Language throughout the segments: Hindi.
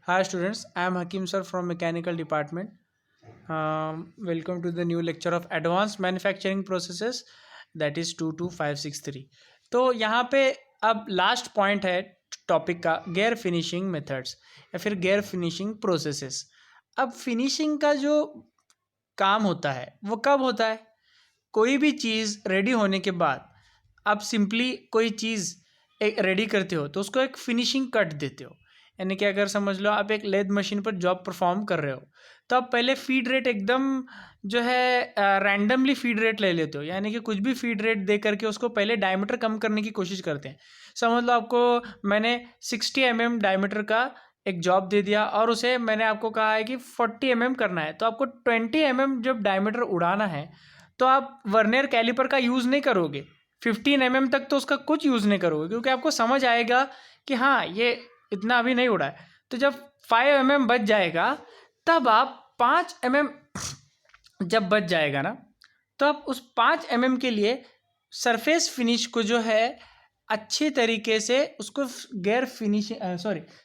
Hi students, I am Hakim sir from Mechanical Department. Welcome to the new lecture of Advanced Manufacturing Processes, that is 22563. तो यहाँ पे अब लास्ट पॉइंट है टॉपिक का, गेयर फिनिशिंग मेथड्स या फिर गेयर फिनिशिंग प्रोसेसेस। अब फिनिशिंग का जो काम होता है वो कब होता है? कोई भी चीज़ रेडी होने के बाद आप सिंपली कोई चीज़ एक रेडी करते हो तो उसको एक फिनिशिंग कट देते हो। यानी कि अगर समझ लो आप एक लेद मशीन पर जॉब परफॉर्म कर रहे हो तो आप पहले फीड रेट एकदम जो है रैंडमली फीड रेट ले लेते हो, यानी कि कुछ भी फीड रेट दे करके उसको पहले डायमीटर कम करने की कोशिश करते हैं। समझ लो आपको मैंने 60 mm डायमीटर का एक जॉब दे दिया और उसे मैंने आपको कहा है कि 40 mm करना है, तो आपको 20 mm जब डायमीटर उड़ाना है तो आप वर्नियर कैलिपर का यूज़ नहीं करोगे। 15 mm तक तो उसका कुछ यूज़ नहीं करोगे, क्योंकि आपको समझ आएगा कि हाँ ये इतना अभी नहीं उड़ा है। तो जब 5 mm बच जाएगा तब आप 5 mm जब बच जाएगा ना, तो आप उस 5 mm के लिए सरफेस फिनिश को जो है अच्छी तरीके से उसको गेयर फिनिश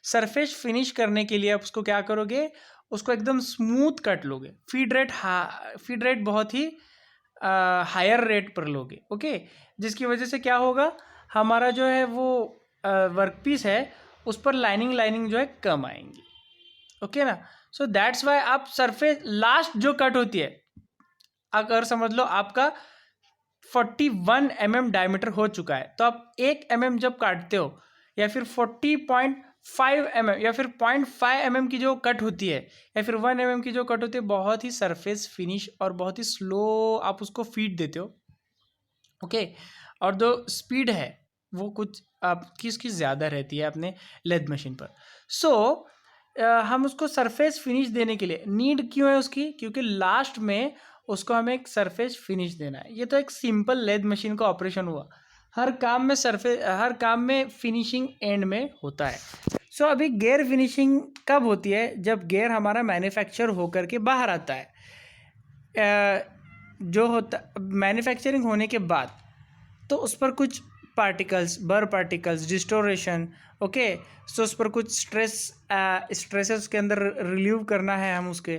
सरफेस फिनिश करने के लिए आप उसको क्या करोगे, उसको एकदम स्मूथ कट लोगे। फीड रेट बहुत ही हायर रेट पर लोगे, ओके। जिसकी वजह से क्या होगा, हमारा जो है वो वर्कपीस है उस पर लाइनिंग जो है कम आएंगी, ओके ना। सो दैट्स वाई आप सरफेस लास्ट जो कट होती है, अगर समझ लो आपका 41 mm डायमीटर हो चुका है तो आप 1 mm जब काटते हो या फिर 40.5 mm या फिर 0.5 mm की जो कट होती है या फिर 1 mm की जो कट होती है, बहुत ही सरफेस फिनिश और बहुत ही स्लो आप उसको फीड देते हो, ओके। और जो स्पीड है वो कुछ आपकी इसकी ज़्यादा रहती है अपने लेद मशीन पर। सो हम उसको सरफेस फिनिश देने के लिए नीड क्यों है उसकी, क्योंकि लास्ट में उसको हमें एक सरफेस फिनिश देना है। ये तो एक सिंपल लेद मशीन का ऑपरेशन हुआ, हर काम में फिनिशिंग एंड में होता है। सो अभी गेयर फिनिशिंग कब होती है, जब गेयर हमारा मैन्युफैक्चर होकर के बाहर आता है। जो होता मैन्युफैक्चरिंग होने के बाद तो उस पर कुछ पार्टिकल्स, बर पार्टिकल्स, डिस्टोरेशन, ओके। सो उस पर कुछ स्ट्रेसेस के अंदर रिलीव करना है हम उसके,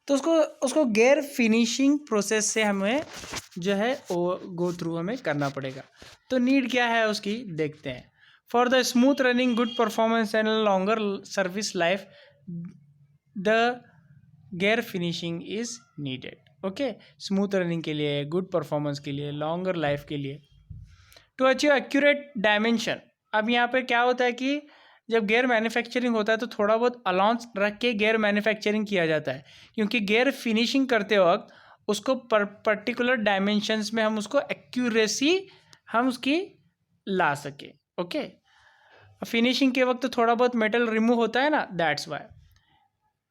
तो उसको गेयर फिनिशिंग प्रोसेस से हमें जो है वो गो थ्रू हमें करना पड़ेगा। तो नीड क्या है उसकी देखते हैं। For the smooth running, good performance and longer service life, the gear finishing is needed, okay. Smooth running के लिए, गुड परफॉर्मेंस के लिए, लॉन्गर लाइफ के लिए, टू अचीव एक्यूरेट डायमेंशन। अब यहाँ पे क्या होता है कि जब गेयर मैन्युफैक्चरिंग होता है तो थोड़ा बहुत अलाउंस रख के गेयर मैन्युफैक्चरिंग किया जाता है, क्योंकि गेयर फिनिशिंग करते वक्त उसको पर्टिकुलर डायमेंशंस में हम उसको एक्यूरेसी हम उसकी ला सके, ओके। फिनिशिंग के वक्त थोड़ा बहुत मेटल रिमूव होता है ना, दैट्स वाई।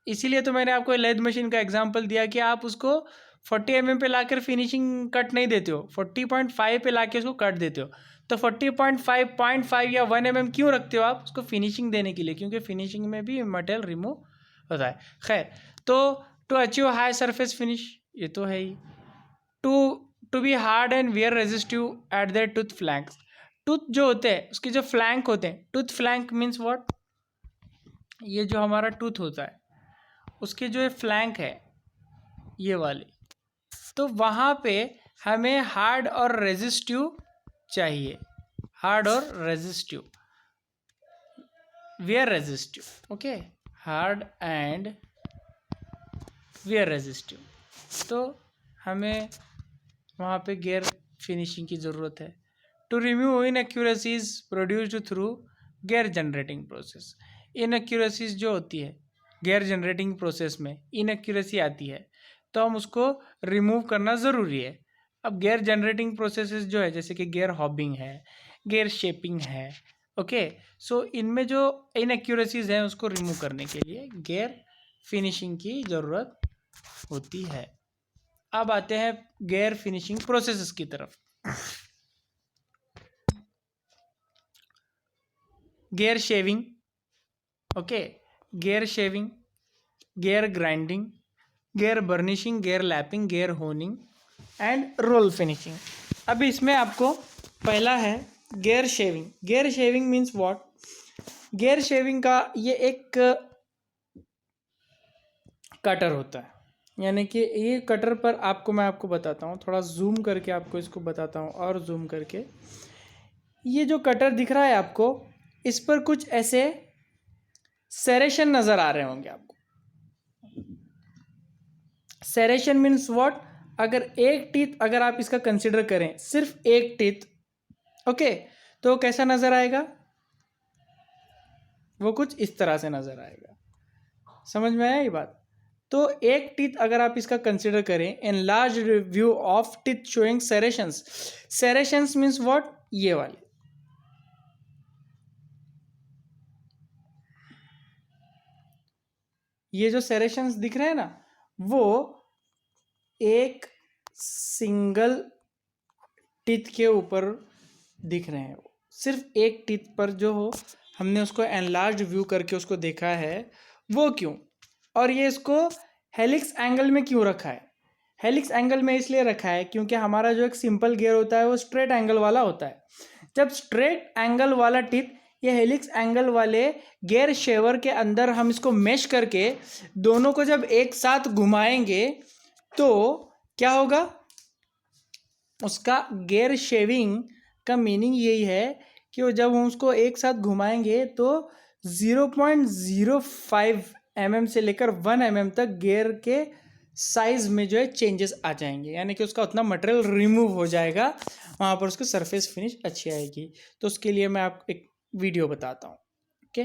इसीलिए तो मैंने आपको लेद मशीन का एग्जांपल दिया कि आप उसको 40 mm पे लाकर फिनिशिंग कट नहीं देते हो, 40.5 पे लाके उसको कट देते हो। तो 40.5, 0.5 या 1 mm क्यों रखते हो आप उसको फिनिशिंग देने के लिए, क्योंकि फिनिशिंग में भी मटेरियल रिमूव होता है। खैर, तो to achieve high surface finish, ये तो है ही। To to be hard and wear resistive at their tooth flanks. Tooth जो होते हैं उसके जो फ्लैंक होते हैं, टूथ फ्लैंक मीन्स व्हाट, ये जो हमारा टूथ होता है उसके जो फ्लैंक है ये वाले, तो वहाँ पे हमें हार्ड और रेजिस्टिव चाहिए, हार्ड और resistive, wear resistive, okay. Hard and wear resistive, तो हमें वहाँ पे गेयर फिनिशिंग की ज़रूरत है। To remove inaccuracies produced through gear generating process. Inaccuracies जो होती है गेयर जनरेटिंग प्रोसेस में इनएक्यूरेसी आती है तो हम उसको रिमूव करना ज़रूरी है। अब गेयर जनरेटिंग प्रोसेसेस जो है, जैसे कि गेयर हॉबिंग है, गेयर शेपिंग है, ओके। सो इनमें जो इनएक्यूरेसीज हैं उसको रिमूव करने के लिए गेयर फिनिशिंग की ज़रूरत होती है। अब आते हैं गेयर फिनिशिंग प्रोसेसेस की तरफ। Gear shaving, okay, gear shaving, gear grinding, gear burnishing, gear lapping, gear honing and roll finishing. अभी इसमें आपको पहला है gear shaving. Gear shaving means what, gear shaving का ये एक कटर होता है। यानी कि ये कटर पर मैं आपको बताता हूँ, थोड़ा जूम करके आपको इसको बताता हूँ और जूम करके। ये जो कटर दिख रहा है आपको, इस पर कुछ ऐसे सेरेशन नज़र आ रहे होंगे आपको। सेरेशन मीन्स व्हाट? अगर एक टीथ अगर आप इसका कंसिडर करें, सिर्फ एक टीथ, ओके, तो कैसा नज़र आएगा? वो कुछ इस तरह से नज़र आएगा। समझ में आया ये बात? तो एक टीथ अगर आप इसका कंसिडर करें, an large view of teeth showing serrations. Serrations means what? ये वाले, ये जो सेरेशंस दिख रहे हैं ना, वो एक सिंगल टीथ के ऊपर दिख रहे हैं। सिर्फ एक टीथ पर जो हो, हमने उसको एनलार्ज व्यू करके उसको देखा है। वो क्यों? और ये इसको हेलिक्स एंगल में क्यों रखा है? हेलिक्स एंगल में इसलिए रखा है क्योंकि हमारा जो एक सिंपल गियर होता है वो स्ट्रेट एंगल वाला होता है। जब स्ट्रेट एंगल वाला टीथ ये हेलिक्स एंगल वाले गियर शेवर के अंदर हम इसको मेश करके दोनों को जब एक साथ घुमाएंगे तो क्या होगा? उसका गियर शेविंग का मीनिंग यही है कि वो जब हम उसको एक साथ घुमाएंगे तो 0.05 mm से लेकर 1 mm तक गियर के साइज में जो है चेंजेस आ जाएंगे। यानी कि उसका उतना मटेरियल रिमूव हो जाएगा, वहाँ पर उसकी सरफेस फिनिश अच्छी आएगी। तो उसके लिए मैं आपको एक वीडियो बताता हूँ। ओके,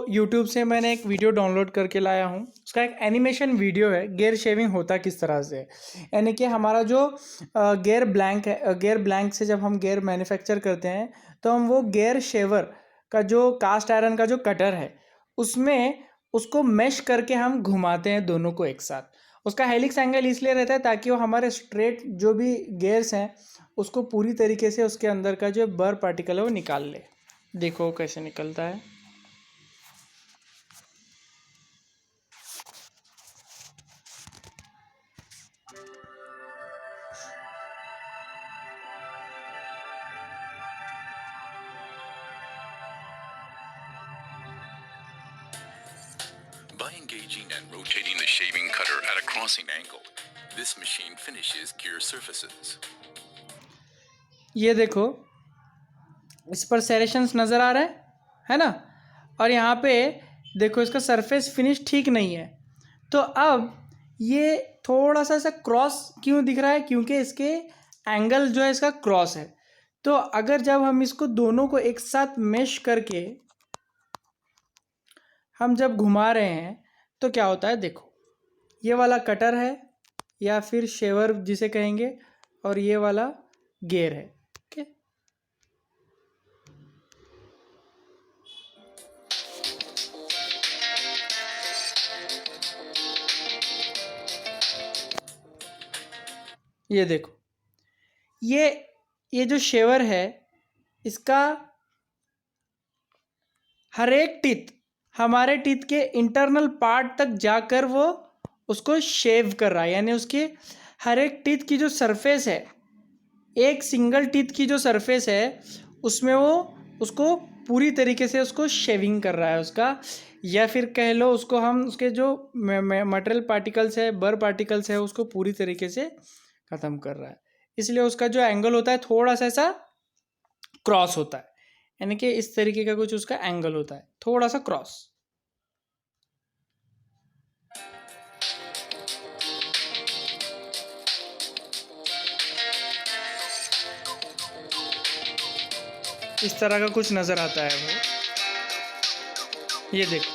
यूट्यूब से मैंने एक वीडियो डाउनलोड करके लाया हूँ। उसका एक एनिमेशन वीडियो है, गियर शेविंग होता किस तरह से। यानी कि हमारा जो गियर ब्लैंक है, गियर ब्लैंक से जब हम गियर मैन्युफैक्चर करते हैं तो हम वो गियर शेवर का जो कास्ट आयरन का जो कटर है उसमें उसको मेश करके हम घुमाते हैं दोनों को एक साथ। उसका हेलिक्स एंगल इसलिए रहता है ताकि वो हमारे स्ट्रेट जो भी गियर्स हैं उसको पूरी तरीके से उसके अंदर का जो बर पार्टिकल है वो निकाल ले। देखो कैसे निकलता है। By engaging and rotating the shaving cutter at a crossing angle, this machine finishes gear surfaces. ये देखो, इस पर सेरेशंस नज़र आ रहे हैं, है ना? और यहाँ पे देखो इसका सरफेस फिनिश ठीक नहीं है। तो अब ये थोड़ा सा ऐसा क्रॉस क्यों दिख रहा है? क्योंकि इसके एंगल जो है इसका क्रॉस है। तो अगर जब हम इसको दोनों को एक साथ मेश करके हम जब घुमा रहे हैं तो क्या होता है? देखो, ये वाला कटर है या फिर शेवर जिसे कहेंगे, और ये वाला गियर है। ओके, ये देखो, ये जो शेवर है इसका हर एक टीथ हमारे टीथ के इंटरनल पार्ट तक जाकर वो उसको शेव कर रहा है। यानी उसके हर एक टीथ की जो सरफेस है, एक सिंगल टीथ की जो सरफेस है उसमें वो उसको पूरी तरीके से उसको शेविंग कर रहा है उसका, या फिर कह लो उसको हम उसके जो मटेरियल पार्टिकल्स है, बर पार्टिकल्स है, उसको पूरी तरीके से ख़त्म कर रहा है। इसलिए उसका जो एंगल होता है थोड़ा सा ऐसा क्रॉस होता है। यानी कि इस तरीके का कुछ उसका एंगल होता है, थोड़ा सा क्रॉस। इस तरह का कुछ नज़र आता है वो। ये देखो,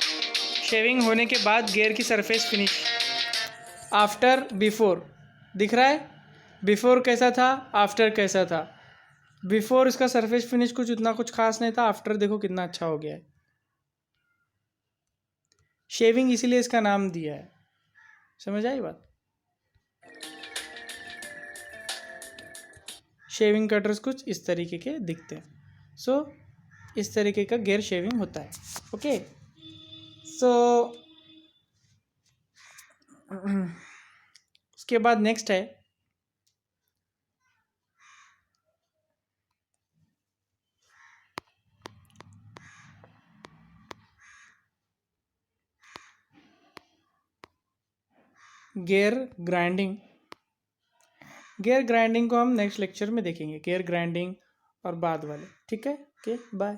शेविंग होने के बाद गियर की सरफेस फिनिश आफ्टर बिफोर दिख रहा है। बिफोर कैसा था, आफ्टर कैसा था। बिफोर इसका सरफेस फिनिश कुछ उतना कुछ खास नहीं था, आफ्टर देखो कितना अच्छा हो गया है। शेविंग इसीलिए इसका नाम दिया है। समझ आई बात? शेविंग कटर्स कुछ इस तरीके के दिखते हैं। इस तरीके का गियर शेविंग होता है। ओके, उसके बाद नेक्स्ट है गियर ग्राइंडिंग, गियर ग्राइंडिंग को हम नेक्स्ट लेक्चर में देखेंगे, गियर ग्राइंडिंग और बाद वाले। ठीक है, ओके बाय।